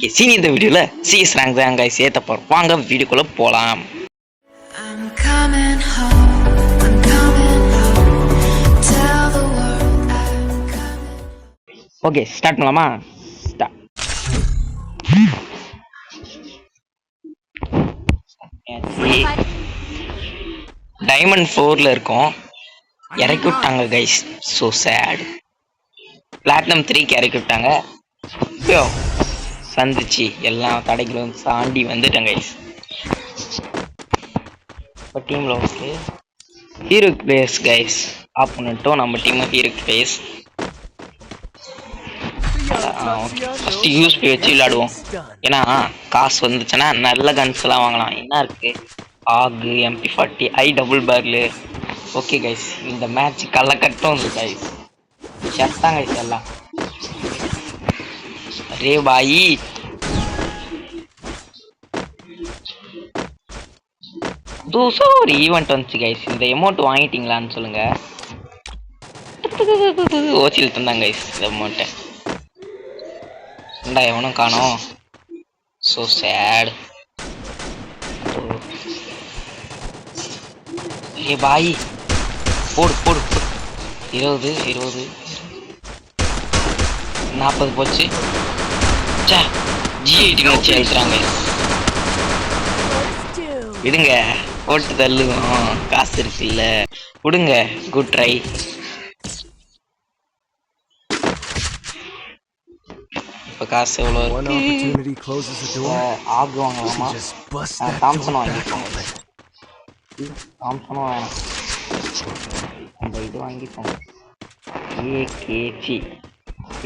சீனி இந்த வீடியோல சிஎஸ் ரேங்க் தான் गाइस ஏத்த போறோம். வாங்க வீடியோக்குள்ள போலாம். ஓகே ஸ்டார்ட் பண்ணலாமா? ஸ்டார்ட். டைமண்ட் 4ல இருக்கோம். இறக்கி விட்டாங்க गाइस. So sad. பிளாட்டினம் 3க்கு இறக்கி விட்டாங்க. சந்திச்சு எல்லா தடைகளும் தாண்டி வந்துட்டேன் गाइस. இப்போ டீம்ல ஓகே ஹீரோ பிளேயர்ஸ் गाइस. ஆப்போனன்ட்டும் நம்ம team hero players. First USB வச்சு விளையாடுவோம். ஏன்னா காசு வந்துச்சுன்னா நல்ல கன்ஸ் எல்லாம் வாங்கலாம். என்ன இருக்கு ஆகு MP40 I double pearl. Okay guys இந்த மேட்ச் கள்ளக்கட்டும் வந்து गाइस. செத்தாங்க गाइस எல்லாம். அரே பாய் தூசோ ஒரு ஈவெண்ட் வந்துச்சு गाइस. இந்த எமௌண்ட் வாங்கிட்டீங்களான்னு சொல்லுங்க. ஓசியில் தந்தாங்க गाइस இந்த எமௌண்ட்டை. என்னடா எவனும் காணோம். So sad. ஏ பாய் போடு போடு 20 40 போச்சு. G18 வச்சு எழுத்துறாங்க. விடுங்க போட்டு தள்ளுவோம். காசு இருக்குல்ல விடுங்க. Good try. இப்போ காசு எவ்வளோ ஆகு வாங்கலாமா? தாம்சன் வாங்கிப்போம். தாம்சனும் வேணும். அந்த இது வாங்கிப்போம்.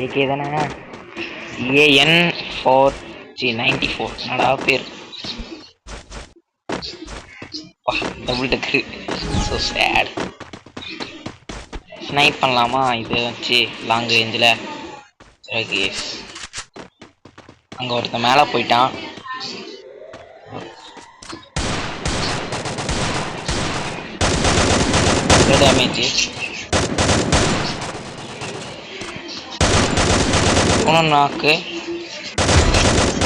ஏகே தானே. AN4G94 என்னடா பேர். டபுள் டக்கு. So sad. ஸ்னைப் பண்ணலாமா இதை வச்சு லாங் ரேஞ்சில்? சரி அங்கே ஒருத்தன் மேலே போயிட்டான். டேமேஜ் ஒன்றும் நாக்கு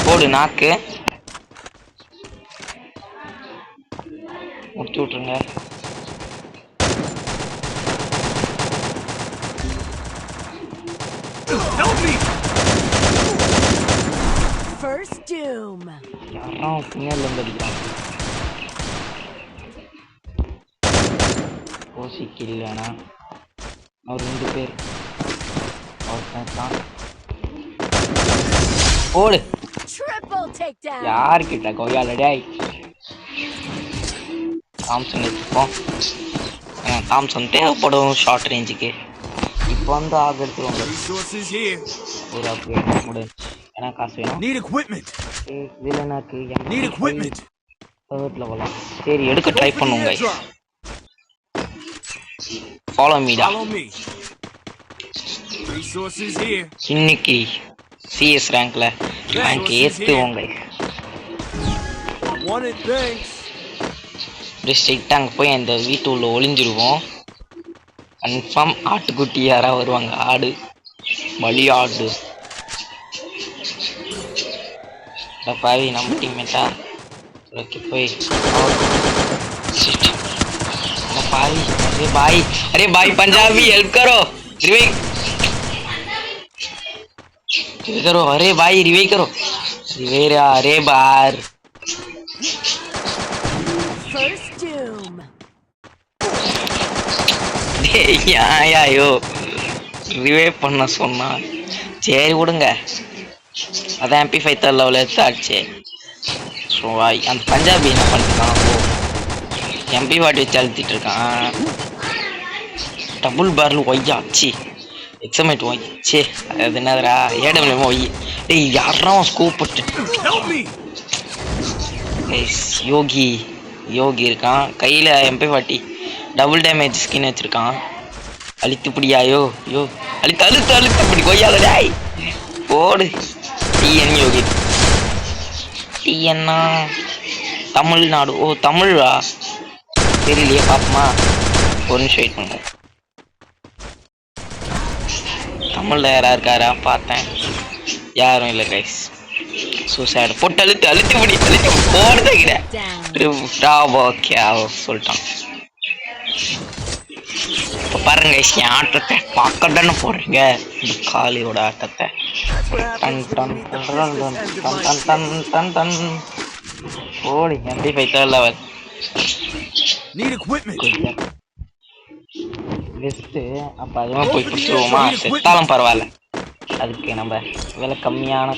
போடு. நாக்கு முடிச்சு விட்ருங்க. யாரும் பின்னால இருந்து அடிக்கிறாங்க. ஓசிக்கு இல்லைனா அவர் 2 பேர் போடு. யாருக்கிட்ட கொய்யாலடாய் தாம்சன் வச்சுப்போம். தாம்சன் தேவைப்படும் ஷார்ட் ரேஞ்சுக்கு. இப்போ வந்து ஆக எடுத்துருவாங்க ஒரு அப்கிரேட் முடிஞ்சு. ஏன்னா காசு வேணும். இதில் என்ன இருக்கு? தேர்ட் லெவலா? சரி எடுக்க ட்ரை பண்ணுவோங்க. ஃபாலோ மீடா. இன்னைக்கு சிஎஸ் ரேங்க்ல ரேங்க் ஏற்றுவோங்க. ஸ்ட்ரைட்டாக அங்கே போய் அந்த வீட்டு உள்ள ஒளிஞ்சிருவோம். கன்ஃபார்ம் ஆட்டுக்குட்டி யாராவது வருவாங்க. ஆடு பலியாடு. பாவி நம்ம டீம்மேட்டா. ஓகே போய் भाई अरे भाई पंजाबी हेल्प करो. रिवाइव करो. अरे भाई रिवाइव करो. रिवेरा अरे बार ஐயோ ரிவைவ் பண்ண சொன்னா. சரி விடுங்க. அதான் MP5 3rd லெவல் எடுத்தாச்சு. ஸோ அந்த பஞ்சாபி என்ன பண்ணிருக்கான்? MP40 வச்சு அழுத்திட்டு இருக்கான். டபுள் பார்ல ஒய்யாச்சு. எக்ஸமேட் ஒய்ச்சே அது என்னதுடா? ஏடபிள்யூஎம் ஒய். டேய் யாரா ஸ்கோப் போட்டு. யோகி இருக்கான் கையில். MP40 டபுள் டேமேஜ் ஸ்கின் வச்சிருக்கான். அழுத்து பிடியாயோ யோ அழுத்து இப்படி கொய்யால. டாய் போடு. TN யோகி. TNனா தமிழ்நாடு. ஓ தமிழா தெரியலையே. பாப்போமா ஒரு நிமிஷம் வெயிட் பண்ணுங்க. தமிழில் யாராக இருக்காரா பார்த்தேன். யாரும் இல்லை கைஸ். சூசைட் போட்டு அழுத்தி முடி போடுதே ப்ராவோ கேவோ சொல்லிட்டான். இப்போ பாருங்க என் ஆட்டத்தை பார்க்கத்தானே போடுறீங்க இந்த காளியோட ஆட்டத்தை. Done done done done done done done done ஓடி MP5 தேர்ட் லெவல் பெஸ்ட்டு. அப்போ அதுவும் போய் பிடிச்சிருவோமா? செத்தாலும் பரவாயில்ல, அதுக்கு நம்ம விலை கம்மியான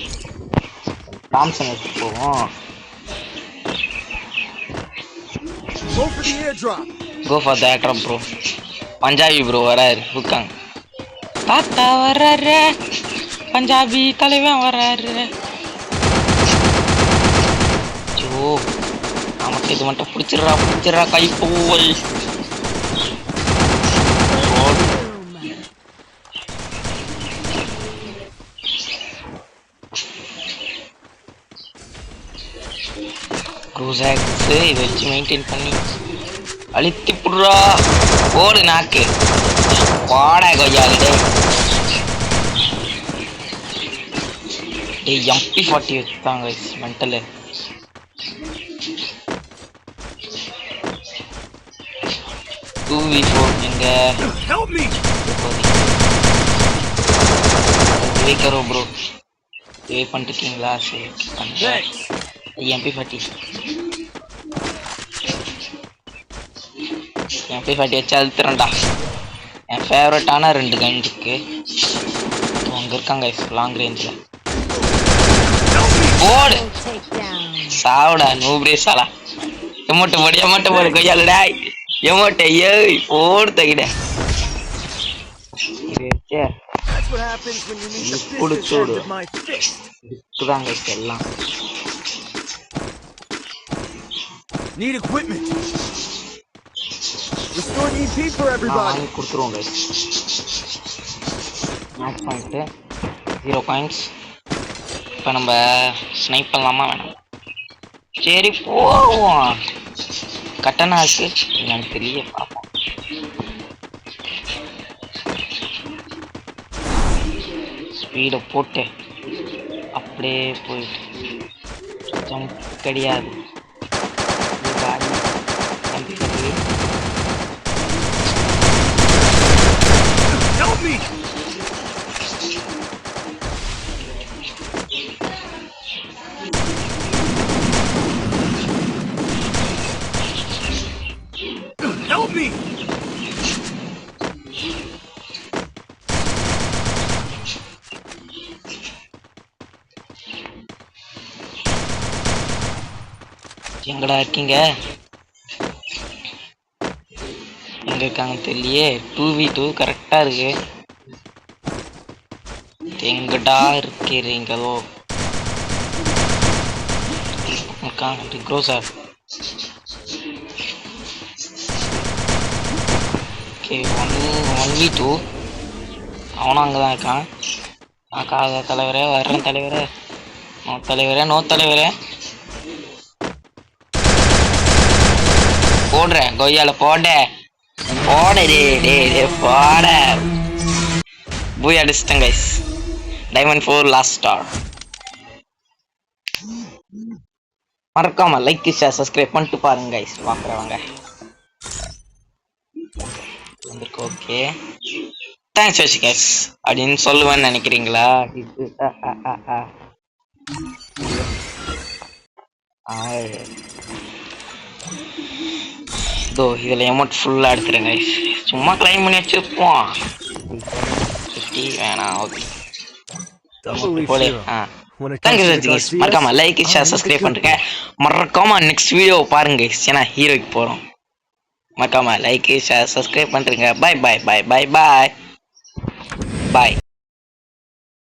தாம்சன் எடுத்து போவோம். Go for the airdrop bro. Punjabi bro வராரு புக்காங்க. தாத்தா வர்றாரு, பஞ்சாபி தலைவன் வர்றாரு. ஐயோ நமக்கு இது மட்டும் பிடிச்சிடுறா கை போய். க்ரூசாக்ஸ் இதை வச்சு மெயின்டைன் பண்ணி அழுத்தி புடுறா. ஓடு நாக்கு வாடா கொய்யாலே. MP40 வச்சுட்டாங்க மென்டலு. எங்க வைக்கிறோம் ப்ரோ சேவ் பண்ணிட்டீங்களா? சரி MP40 வச்சு அழுத்துறேன்டா. என் ஃபேவரட்டான 2 கன் இருக்கு அங்கே இருக்காங்க லாங் ரேஞ்சில். ஓடு சாவுடா நூப்ரே சாலா. எமோட்டை போடு கொய்யாலடா எமோட்டை ஏய் ஓடு தகிட பிடிச்சோடு இதுதாங்க எல்லாம். Need equipment. Restore EP for everybody. கொடுத்துருவோம் guys. Match point 0 points. இப்போ நம்ம ஸ்னைப் பண்ணலாமா வேணாம்? சரி போவோம். கட்டணா இருக்கு எனக்கு தெரிய பார்ப்போம். ஸ்பீடை போட்டு அப்படியே போயிட்டு ஜம்ப் கிடையாது. Help me! எங்கடா இருக்கீங்க? எங்க இருக்காங்க தெரியலையே. 2v2 கரெக்டா இருக்கு. எங்கடா இருக்கிறீங்களோ? க்ரோசர் ஓகே 1v2 அவனும் அங்கதான் இருக்கான். தலைவரே வர்றேன் தலைவரே. நோ தலைவரே போடுறேன் கொய்யால போட போய் அடிச்சிட்டேன் கைஸ். Diamond 4 last star. மறக்காம லைக் ஷேர் சப்ஸ்கிரைப் பண்ணிட்டு பாருங்க கைஸ். வாங்க ஓகே தேங்க்ஸ் வாட்சிங் கைஸ் அப்படின்னு சொல்லுவேன்னு நினைக்கிறீங்களா? இதோ இதில் எமௌண்ட் ஃபுல்லாக எடுத்துறேன் கைஸ். சும்மா கிளைம் பண்ணி வச்சுருப்போம். 50 வேணாம் ஓகே போலே. மறக்காம லைக் ஷேர் சப்ஸ்கிரைப் பண்ணுங்க. மறக்காம நெக்ஸ்ட் வீடியோ பாருங்க ஏன்னா ஹீரோக்கு போகிறோம். மறக்காம லைக் ஷேர் சப்ஸ்கிரைப் பண்ணுறேங்க. பாய் பாய் பாய் பாய் பாய் பாய்.